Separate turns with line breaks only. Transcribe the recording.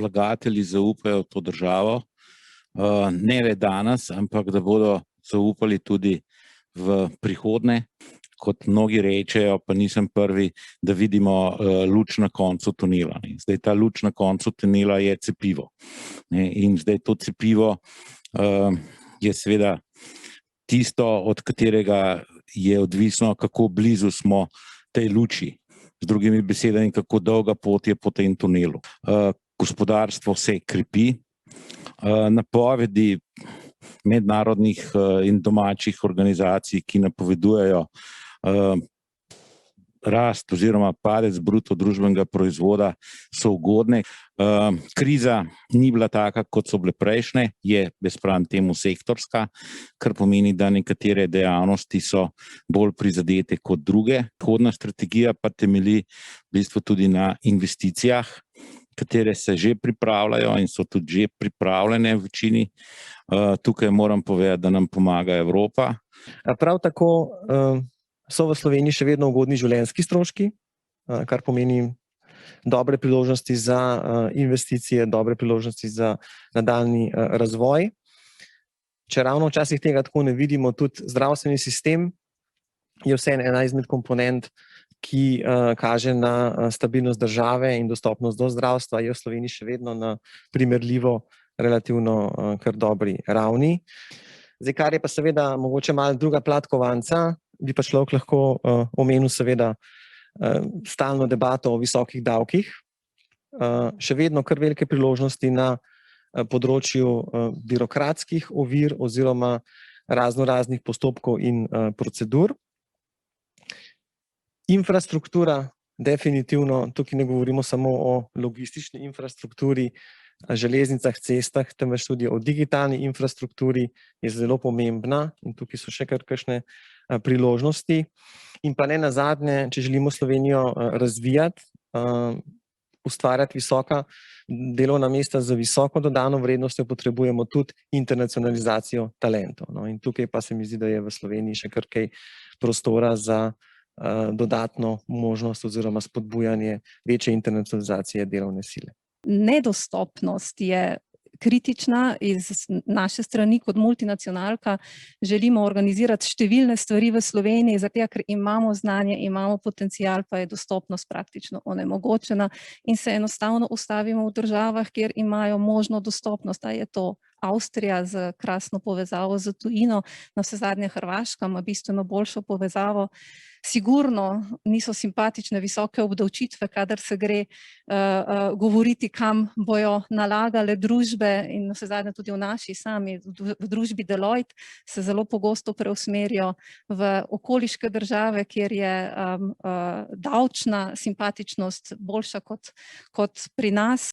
vlagatelji zaupajo v to državo, ne le danes, ampak da bodo zaupali tudi v prihodnje. Kot mnogi rečejo, pa nisem prvi, da vidimo luč na koncu tunela. Zdaj ta luč na koncu tunela je cepivo. In zdaj to cepivo je seveda tisto, od katerega je odvisno, kako blizu smo tej luči. Z drugimi besedami, kako dolga pot je po tem tunelu. Gospodarstvo se krepi, napovedi mednarodnih in domačih organizacij, ki napovedujejo rast oziroma padec bruto družbenega proizvoda, so ugodne. Kriza ni bila taka, kot so bile prejšnje, je bespram temu sektorska, kar pomeni, da nekatere dejavnosti so bolj prizadete kot druge. Prihodna strategija pa temelji v bistvu tudi na investicijah, katere se že pripravljajo in so tudi že pripravljene v večini. Tukaj moram povedati, da nam pomaga Evropa.
Prav tako so v Sloveniji še vedno ugodni življenjski stroški, kar pomeni dobre priložnosti za investicije, dobre priložnosti za nadaljnji razvoj. Če ravno včasih tega tako ne vidimo, tudi zdravstveni sistem je vseeno ena izmed komponent, ki kaže na stabilnost države in dostopnost do zdravstva, je v Sloveniji še vedno na primerljivo relativno kar dobri ravni. Zdaj, kar je pa seveda mogoče malo druga plat kovanca, bi pa človek lahko omenil seveda stalno debato o visokih davkih. Še vedno kar velike priložnosti na področju birokratskih ovir oziroma raznoraznih postopkov in procedur. Infrastruktura, definitivno, tukaj ne govorimo samo o logistični infrastrukturi, železnicah, cestah, temveč tudi o digitalni infrastrukturi, je zelo pomembna in tukaj so še kar kakšne priložnosti. In pa ne nazadnje, če želimo Slovenijo razvijati, ustvarjati visoka delovna mesta z visoko dodano vrednostjo, potrebujemo tudi internacionalizacijo talentov. In tukaj pa se mi zdi, da je v Sloveniji še kar kaj prostora za dodatno možnost oziroma spodbujanje večje internacionalizacije delovne sile.
Nedostopnost je kritična iz naše strani kot multinacionalka. Želimo organizirati številne stvari v Sloveniji, zato ker imamo znanje, imamo potencial, pa je dostopnost praktično onemogočena in se enostavno ustavimo v državah, kjer imajo možno dostopnost, a je to Avstrija z krasno povezavo z tujino, navsezadnje Hrvaška ima bistveno boljšo povezavo. Sigurno niso simpatične visoke obdavčitve, kadar se gre govoriti, kam bojo nalagale družbe in navsezadnje tudi v naši sami, v družbi Deloitte se zelo pogosto preusmerijo v okoliške države, kjer je davčna simpatičnost boljša kot pri nas.